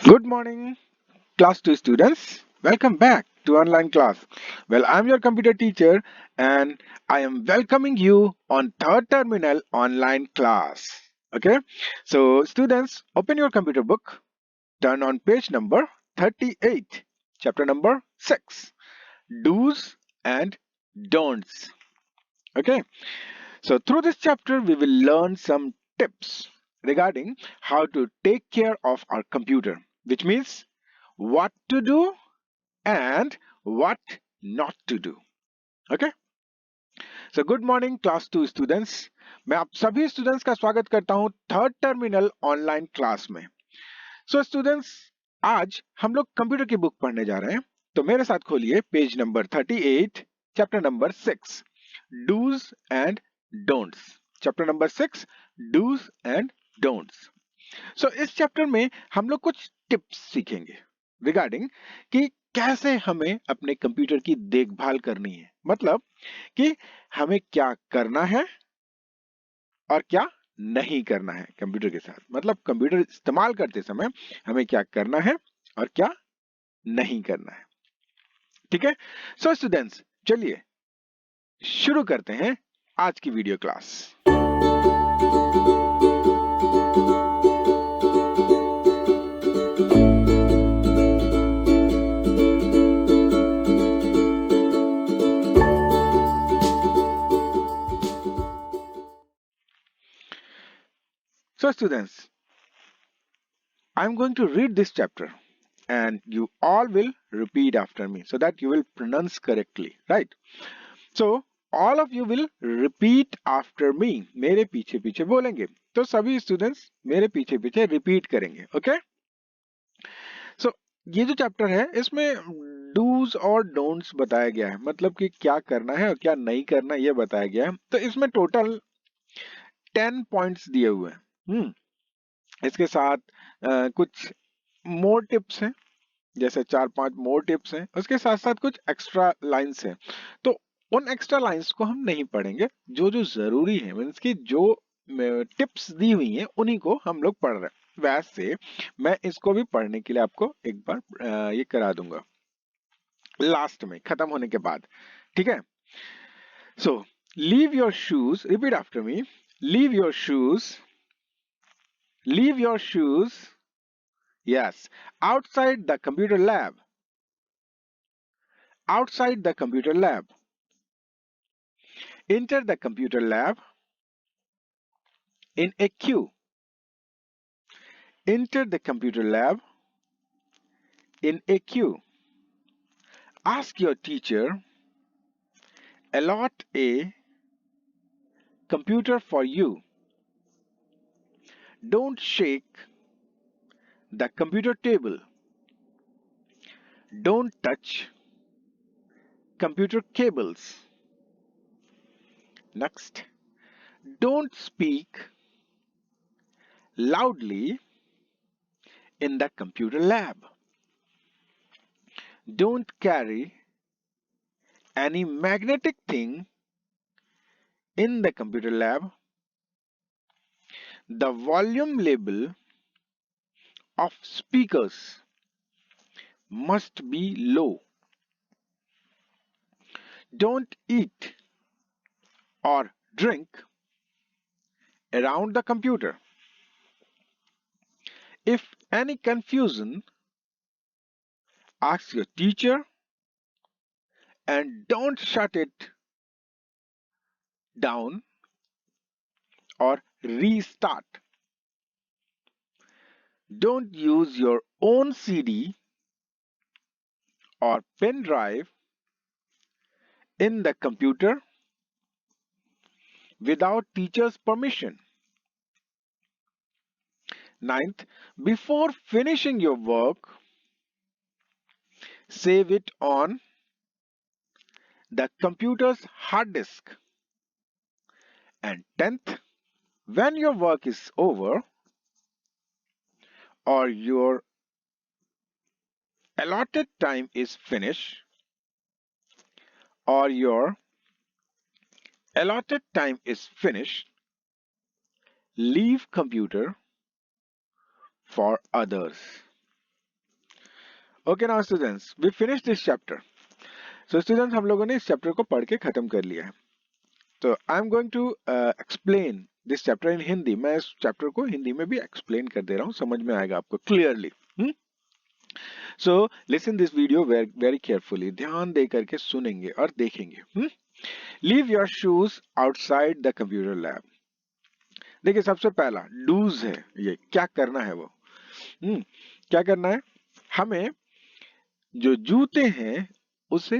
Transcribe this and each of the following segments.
Good morning, class 2 students. Welcome back to online class. Well, I'm your computer teacher and I am welcoming you on third terminal online class. Okay, so students, open your computer book, turn on page number 38, chapter number 6, do's and don'ts. Okay, so through this chapter, we will learn some tips regarding how to take care of our computer, which means what to do and what not to do. Okay, so good morning class 2 students. मैं आप सभी students का स्वागत करता हूं third terminal online class में। So students, आज हम लोग कंप्यूटर की बुक पढ़ने जा रहे हैं, तो मेरे साथ खोलिए page number 38, chapter number 6, do's and don'ts. Chapter number 6, do's and don'ts. So इस चैप्टर में हम लोग कुछ टिप्स सीखेंगे रिगार्डिंग कि कैसे हमें अपने कंप्यूटर की देखभाल करनी है, मतलब कि हमें क्या करना है और क्या नहीं करना है कंप्यूटर के साथ, मतलब कंप्यूटर इस्तेमाल करते समय हमें क्या करना है और क्या नहीं करना है। ठीक है, सो स्टूडेंट्स, चलिए शुरू करते हैं आज की video class. So students, I'm going to read this chapter and you all will repeat after me so that you will pronounce correctly, right? So all of you will repeat after me. मेरे पीछे पीछे बोलेंगे, तो सभी students मेरे पीछे पीछे repeat करेंगे। ओके, सो ये जो चैप्टर है इसमें डूज और डोंट्स बताया गया है, मतलब कि क्या करना है और क्या नहीं करना ये बताया गया है। तो इसमें टोटल 10 पॉइंट्स दिए हुए हैं। इसके साथ कुछ मोर टिप्स हैं, जैसे 4-5 मोर टिप्स हैं, उसके साथ साथ कुछ एक्स्ट्रा लाइंस हैं। तो उन एक्स्ट्रा लाइंस को हम नहीं पढ़ेंगे, जो जो जरूरी है, मीन्स कि जो टिप्स दी हुई हैं उन्हीं को हम लोग पढ़ रहे हैं। वैसे मैं इसको भी पढ़ने के लिए आपको एक बार ये करा दूंगा लास्ट में खत्म होने के बाद। ठीक है, so leave your shoes, repeat after me, leave your shoes, leave your shoes, yes, outside the computer lab, outside the computer lab. Enter the computer lab in a queue. Enter the computer lab in a queue. Ask your teacher, allot a computer for you. Don't shake the computer table. Don't touch computer cables. Next, don't speak loudly in the computer lab. Don't carry any magnetic thing in the computer lab. The volume level of speakers must be low. Don't eat or drink around the computer. If any confusion, ask your teacher and don't shut it down or restart. Don't use your own CD or pen drive in the computer without teacher's permission. Ninth, before finishing your work, save it on the computer's hard disk. And 10th, when your work is over or your allotted time is finished or your allotted time is finished, leave computer for others. Okay now students, we finish this chapter. So students, हम लोगों ने इस chapter को पढ़ के खत्म कर लिया है। तो I am going to explain this chapter in Hindi. मैं इस चैप्टर को हिंदी में भी एक्सप्लेन कर दे रहा हूँ, समझ में आएगा आपको clearly. So listen this video very carefully, ध्यान दे करके सुनेंगे और देखेंगे। Leave your shoes outside the computer lab. देखिए, सबसे पहला डूज है, ये क्या करना है वो। क्या करना है, हमें जो जूते हैं उसे,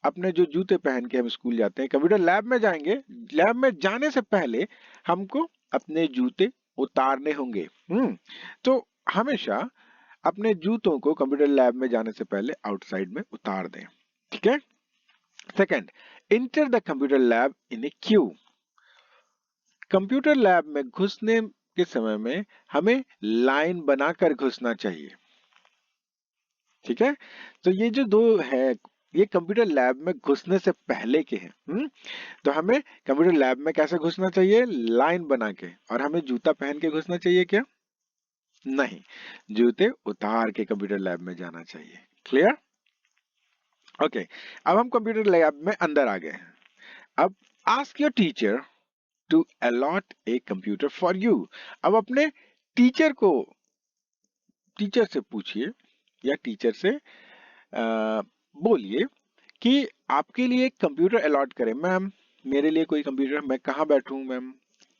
अपने जो जूते पहन के हम स्कूल जाते हैं, कंप्यूटर लैब में जाएंगे, लैब में जाने से पहले हमको अपने जूते उतारने होंगे। तो हमेशा अपने जूतों को कंप्यूटर लैब में जाने से पहले आउटसाइड में उतार दें, ठीक है। Second, enter the computer lab in A Q. Computer lab में घुसने के समय में हमें लाइन बनाकर घुसना चाहिए, ठीक है। तो ये जो दो है, ये कंप्यूटर लैब में घुसने से पहले के हैं। तो हमें कंप्यूटर लैब में कैसे घुसना चाहिए, लाइन बना के। और हमें जूता पहन के घुसना चाहिए क्या, नहीं, जूते उतार के कंप्यूटर लैब में जाना चाहिए। क्लियर? ओके, अब हम कंप्यूटर लैब में अंदर आ गए हैं। अब ask your teacher to allot a computer for you. अब अपने टीचर को, टीचर से पूछिए या टीचर से बोलिए कि आपके लिए एक कंप्यूटर अलॉट करें। मैम, मेरे लिए कोई कंप्यूटर, मैं कहाँ बैठूं मैम,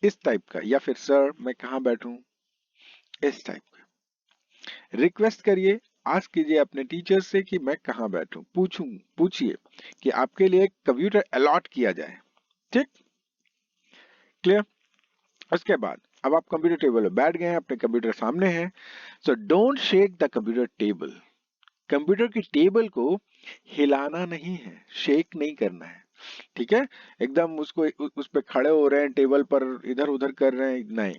इस टाइप का। या फिर सर, मैं कहाँ बैठूं, इस टाइप का। रिक्वेस्ट करिए, आज कीजिए अपने टीचर से कि मैं कहाँ बैठूं, पूछिए कि आपके लिए एक कंप्यूटर अलॉट किया जाए। ठीक, क्लियर? उसके बाद अब आप कंप्यूटर टेबल में बैठ गए हैं, अपने कंप्यूटर सामने है। So don't shake the computer table. Computer की टेबल को हिलाना नहीं है, शेक नहीं करना है, ठीक है। एकदम उसको उस पे खड़े हो रहे हैं, टेबल पर इधर उधर कर रहे हैं, नहीं।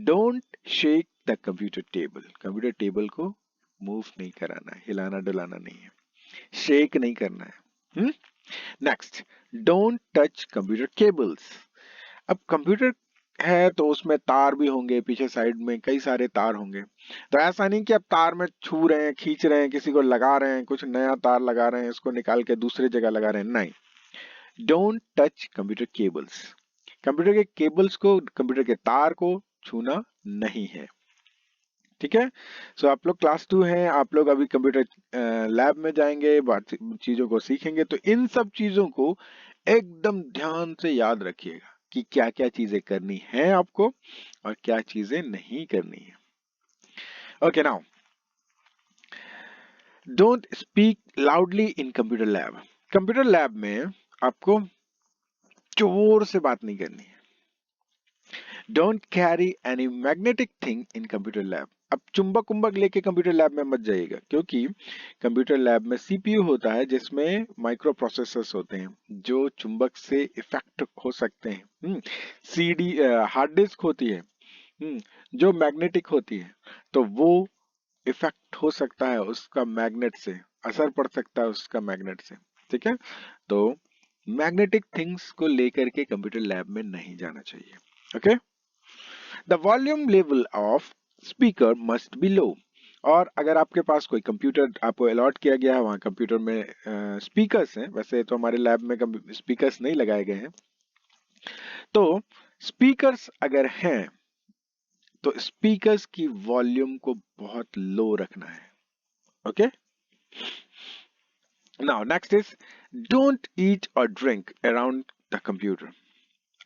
Don't shake the computer table. Computer table को मूव नहीं कराना है, हिलाना डुलाना नहीं है, शेक नहीं करना है। Next, don't touch computer cables. अब कंप्यूटर है तो उसमें तार भी होंगे, पीछे साइड में कई सारे तार होंगे। तो ऐसा नहीं कि आप तार में छू रहे हैं, खींच रहे हैं, किसी को लगा रहे हैं, कुछ नया तार लगा रहे हैं, इसको निकाल के दूसरी जगह लगा रहे हैं, नहीं। Don't touch computer cables. Computer के केबल्स को, कंप्यूटर के तार को छूना नहीं है, ठीक है। सो आप लोग क्लास 2 हैं, आप लोग अभी कंप्यूटर लैब में जाएंगे, चीजों को सीखेंगे। तो इन सब चीजों को एकदम ध्यान से याद रखिएगा कि क्या क्या चीजें करनी है आपको और क्या चीजें नहीं करनी है। Okay, now don't speak loudly in computer lab. Computer lab में आपको जोर से बात नहीं करनी है। Don't carry any magnetic thing in computer lab. अब चुंबक उम्बक लेके कंप्यूटर लैब में मत जाइएगा, क्योंकि कंप्यूटर लैब में सीपीयू होता है जिसमें माइक्रो प्रोसेसर्स होते हैं जो चुंबक से इफेक्ट हो सकते हैं। सीडी हार्ड डिस्क होती है, जो मैग्नेटिक होती है, तो वो इफेक्ट हो सकता है, उसका मैग्नेट से असर पड़ सकता है, उसका मैग्नेट से, ठीक है। तो मैग्नेटिक थिंग्स को लेकर के कंप्यूटर लैब में नहीं जाना चाहिए। Okay, the volume level of speaker must be low. और अगर आपके पास कोई कंप्यूटर आपको अलॉट किया गया है, वहां कंप्यूटर में स्पीकर्स हैं, वैसे तो हमारे लैब में स्पीकर्स नहीं लगाए गए हैं, तो स्पीकर्स अगर हैं तो स्पीकर्स की वॉल्यूम को बहुत लो रखना है। Okay, now next is don't eat और ड्रिंक अराउंड द कंप्यूटर।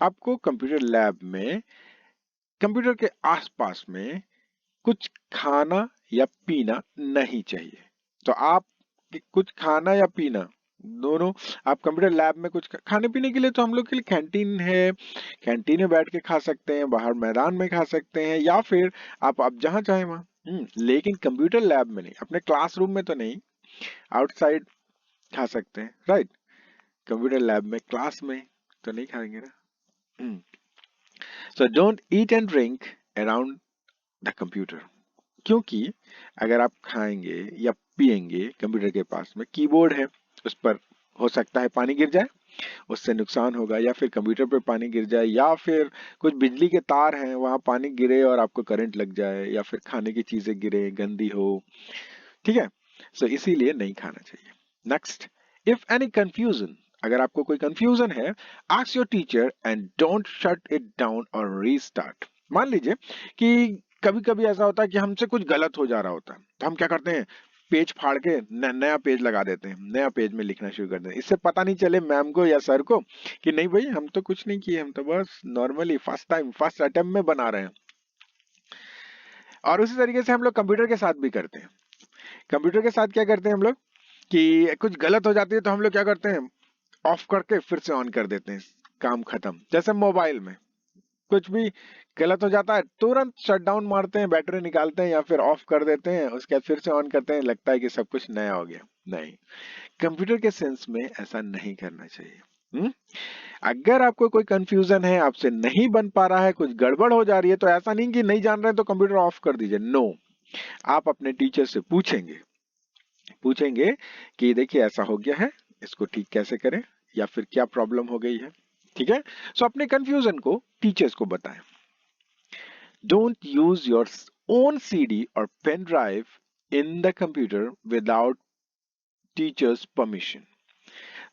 आपको कंप्यूटर लैब में, कंप्यूटर के आसपास में कुछ खाना या पीना नहीं चाहिए। तो आप कुछ खाना या पीना दोनों, आप कंप्यूटर लैब में कुछ खाने पीने के लिए तो हम लोग के लिए कैंटीन है, कैंटीन में बैठ के खा सकते हैं, बाहर मैदान में खा सकते हैं, या फिर आप जहां चाहें वहां। लेकिन कंप्यूटर लैब में नहीं, अपने क्लासरूम में तो नहीं, आउटसाइड खा सकते हैं, राइट। कंप्यूटर लैब में, क्लास में तो नहीं खाएंगे ना। So don't eat and drink around the computer. क्योंकि अगर आप खाएंगे या पिएंगे, कंप्यूटर के पास में कीबोर्ड है, उस पर हो सकता है पानी गिर जाए, उससे नुकसान होगा, या फिर कंप्यूटर पे पानी गिर जाए, या फिर कुछ बिजली के तार हैं वहां पानी गिरे और आपको करंट लग जाए, या फिर खाने की चीजें गिरे, गंदी हो, ठीक है। सो इसीलिए नहीं खाना चाहिए। नेक्स्ट, इफ एनी कंफ्यूजन, अगर आपको कोई कंफ्यूजन है, ask your teacher and don't shut it down और रीस्टार्ट। मान लीजिए कि कभी कभी ऐसा होता है कि हमसे कुछ गलत हो जा रहा होता है, तो हम क्या करते हैं, पेज फाड़ के नया पेज लगा देते हैं, नया पेज में लिखना शुरू कर देते हैं। इससे पता नहीं चले मैम को या सर को कि नहीं भाई हम तो कुछ नहीं किए, हम तो बस normally first time first attempt में बना रहे हैं। और उसी तरीके से हम लोग कंप्यूटर के साथ भी करते हैं। कंप्यूटर के साथ क्या करते हैं हम लोग कि कुछ गलत हो जाती है तो हम लोग क्या करते हैं, ऑफ करके फिर से ऑन कर देते हैं, काम खत्म। जैसे मोबाइल में कुछ भी गलत हो जाता है, तुरंत शट डाउन मारते हैं, बैटरी निकालते हैं या फिर ऑफ कर देते हैं, उसके बाद फिर से ऑन करते हैं, लगता है कि सब कुछ नया हो गया। नहीं, कंप्यूटर के सेंस में ऐसा नहीं करना चाहिए। अगर आपको कोई कंफ्यूजन है, आपसे नहीं बन पा रहा है, कुछ गड़बड़ हो जा रही है, तो ऐसा नहीं कि नहीं जान रहे हैं तो कंप्यूटर ऑफ कर दीजिए। नो, आप अपने टीचर से पूछेंगे पूछेंगे कि देखिए ऐसा हो गया है, इसको ठीक कैसे करें, या फिर क्या प्रॉब्लम हो गई है। ठीक है, सो अपने कंफ्यूजन को टीचर्स को बताएं। Don't use your own CD और pen drive in the computer without teachers permission.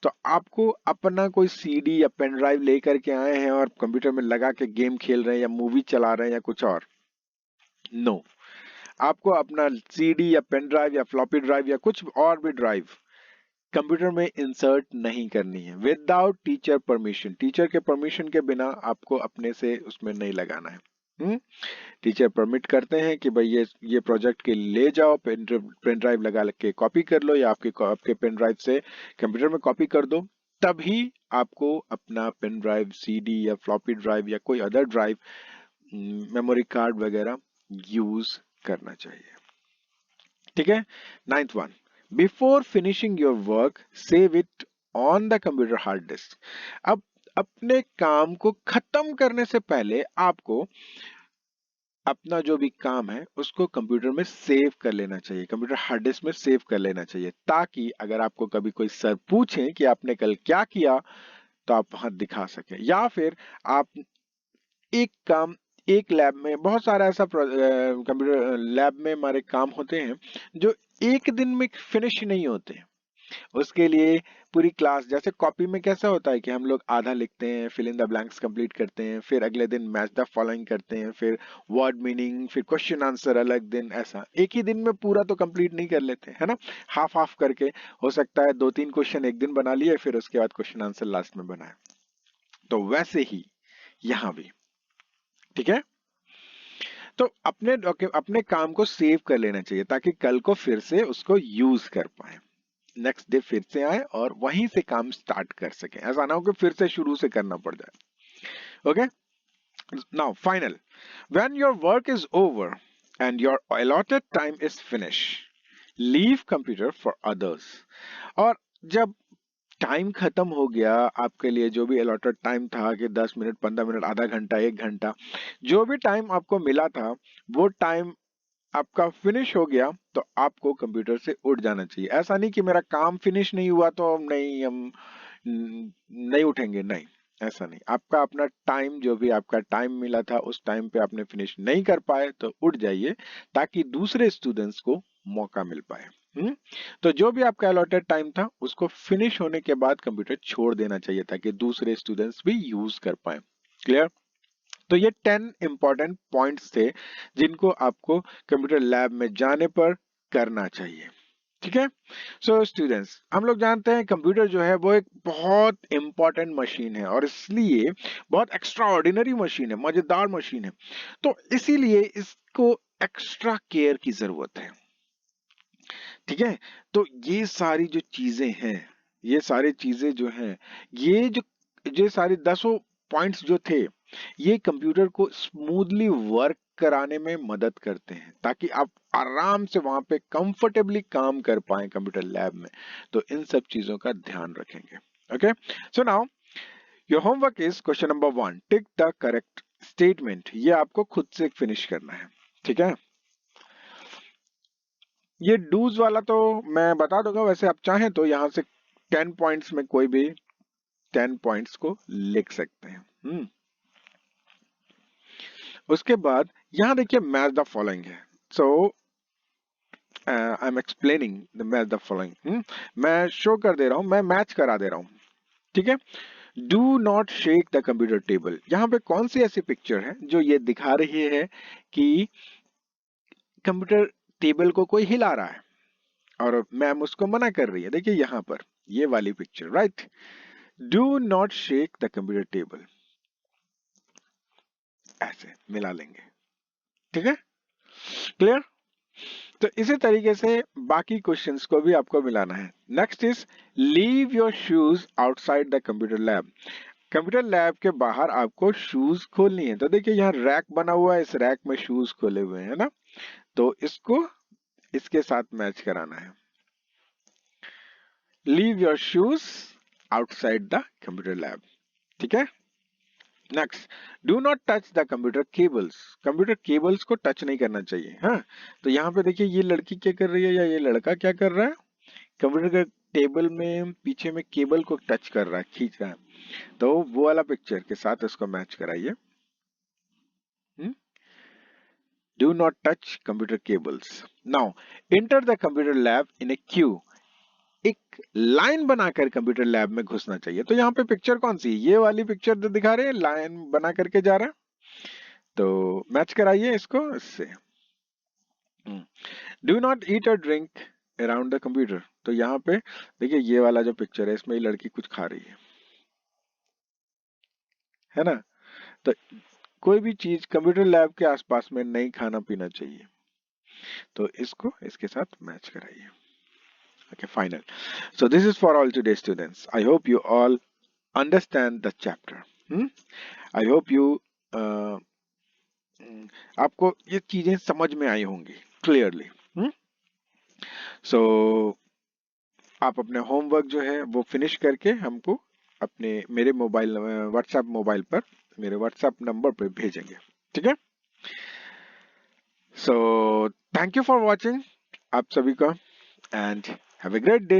तो आपको अपना कोई सीडी या पेन ड्राइव लेकर के आए हैं और कंप्यूटर में लगा के गेम खेल रहे हैं या मूवी चला रहे हैं या कुछ और, नो no. आपको अपना सीडी या पेन ड्राइव या फ्लॉपी ड्राइव या कुछ और भी ड्राइव कंप्यूटर में इंसर्ट नहीं करनी है विदाउट टीचर परमिशन। टीचर के परमिशन के बिना आपको अपने से उसमें नहीं लगाना है। टीचर परमिट करते हैं कि भाई ये प्रोजेक्ट के ले जाओ, पेन ड्राइव लगा के कॉपी कर लो या आपके पेन ड्राइव से कंप्यूटर में कॉपी कर दो, तभी आपको अपना पेन ड्राइव, सीडी या फ्लॉपी ड्राइव या कोई अदर ड्राइव, मेमोरी कार्ड वगैरह यूज करना चाहिए। ठीक है। Ninth one, before finishing your work save it on the computer hard disk. अब अपने काम को खत्म करने से पहले आपको अपना जो भी काम है उसको कंप्यूटर में सेव कर लेना चाहिए, कंप्यूटर हार्ड डिस्क में सेव कर लेना चाहिए, ताकि अगर आपको कभी कोई सर पूछे कि आपने कल क्या किया तो आप वहां दिखा सके। या फिर आप एक काम, एक लैब में बहुत सारा ऐसा कंप्यूटर लैब में हमारे काम होते हैं जो एक दिन में फिनिश नहीं होते। उसके लिए पूरी क्लास, जैसे कॉपी में कैसा होता है कि हम लोग आधा लिखते हैं, fill in the blanks complete करते हैं, फिर अगले दिन मैच द फॉलोइंग करते हैं, फिर वर्ड मीनिंग, फिर क्वेश्चन आंसर अलग दिन, ऐसा एक ही दिन में पूरा तो कंप्लीट नहीं कर लेते, है ना, हाफ हाफ करके। हो सकता है 2-3 क्वेश्चन एक दिन बना लिए, फिर उसके बाद क्वेश्चन आंसर लास्ट में बनाए। तो वैसे ही यहाँ भी, ठीक है। तो अपने काम को सेव कर लेना चाहिए ताकि कल को फिर से उसको यूज कर पाए, नेक्स्ट डे फिर से आए और वहीं से काम स्टार्ट कर सके। ऐसा ना हो कि फिर से शुरू से करना पड़ जाए। Okay, now final, when your work is over and your allotted time is finish, leave computer for others. और जब टाइम खत्म हो गया आपके लिए, जो भी अलॉटेड टाइम था कि 10 मिनट, 15 मिनट, आधा घंटा, 1 घंटा, जो भी टाइम आपको मिला था, वो टाइम आपका फिनिश हो गया, तो आपको कंप्यूटर से उठ जाना चाहिए। ऐसा नहीं कि मेरा काम फिनिश नहीं हुआ तो नहीं, हम नहीं उठेंगे, नहीं, ऐसा नहीं। आपका अपना टाइम, जो भी आपका टाइम मिला था उस टाइम पे आपने फिनिश नहीं कर पाए तो उठ जाइए, ताकि दूसरे स्टूडेंट्स को मौका मिल पाए। तो जो भी आपका अलॉटेड टाइम था उसको फिनिश होने के बाद कंप्यूटर छोड़ देना चाहिए ताकि दूसरे स्टूडेंट्स भी यूज कर पाए। क्लियर? तो ये 10 इंपॉर्टेंट पॉइंट्स थे जिनको आपको कंप्यूटर लैब में जाने पर करना चाहिए। ठीक है। सो स्टूडेंट्स, हम लोग जानते हैं कंप्यूटर जो है वो एक बहुत इंपॉर्टेंट मशीन है और इसलिए बहुत एक्स्ट्रा ऑर्डिनरी मशीन है, मजेदार मशीन है। तो इसीलिए इसको एक्स्ट्रा केयर की जरूरत है। ठीक है। तो ये सारी जो चीजें हैं, ये सारी चीजें जो हैं, ये जो ये सारी 10 पॉइंट्स जो थे, ये कंप्यूटर को स्मूथली वर्क कराने में मदद करते हैं ताकि आप आराम से वहां पे कंफर्टेबली काम कर पाए कंप्यूटर लैब में। तो इन सब चीजों का ध्यान रखेंगे। Okay, so now your homework is question number 1, tick the correct statement. ये आपको खुद से फिनिश करना है। ठीक है। ये डूज वाला तो मैं बता दूंगा, वैसे आप चाहें तो यहाँ से 10 पॉइंट्स में कोई भी 10 पॉइंट्स को लिख सकते हैं। उसके बाद यहाँ देखिए मैच द फॉलोइंग है। So I am explaining the following, मैं शो कर दे रहा हूं, मैं मैच करा दे रहा हूं, ठीक है। Do not shake the computer table, यहाँ पे कौन सी ऐसी पिक्चर है जो ये दिखा रही है कि कंप्यूटर टेबल को कोई हिला रहा है और मैम उसको मना कर रही है। देखिए यहाँ पर ये वाली picture, right. Do not shake the computer table, ऐसे मिला लेंगे, ठीक है, क्लियर। तो इसी तरीके से बाकी क्वेश्चंस को भी आपको मिलाना है। Next is leave your shoes outside the computer lab, computer lab के बाहर आपको शूज खोलनी है। तो देखिए यहाँ रैक बना हुआ है, इस रैक में शूज खोले हुए हैं ना, तो इसको इसके साथ मैच कराना है। Leave your shoes outside the computer lab, ठीक है। Next, do not touch the computer cables, computer cables को टच नहीं करना चाहिए। हाँ, तो यहाँ पे देखिए ये लड़की क्या कर रही है या ये लड़का क्या कर रहा है, कंप्यूटर के टेबल में पीछे में केबल को टच कर रहा है, खींच रहा है। तो वो वाला पिक्चर के साथ इसको मैच कराइए। Do not touch computer cables. Now, enter the computer lab in a queue. एक लाइन बनाकर कंप्यूटर लैब में घुसना चाहिए। तो यहाँ पे पिक्चर कौन सी, ये वाली पिक्चर जो दिखा रहे हैं, लाइन बना करके जा रहा है, तो मैच कराइए इसको इससे। डू नॉट ईट और ड्रिंक अराउंड द कंप्यूटर, तो यहाँ पे देखिए ये वाला जो पिक्चर है इसमें ये लड़की कुछ खा रही है ना। तो कोई भी चीज कंप्यूटर लैब के आसपास में नहीं खाना पीना चाहिए, तो इसको इसके साथ मैच कराइए। Okay, final. So this is for all today students. I hope you all understand the chapter. I hope you uh, आपको ये चीजें समझ में आई होंगी क्लियरली। सो आप अपने होमवर्क जो है वो फिनिश करके हमको अपने मेरे मोबाइल व्हाट्सएप मोबाइल पर मेरे व्हाट्सएप नंबर पर भेजेंगे, ठीक है। So thank you for watching आप सभी का, and have a great day.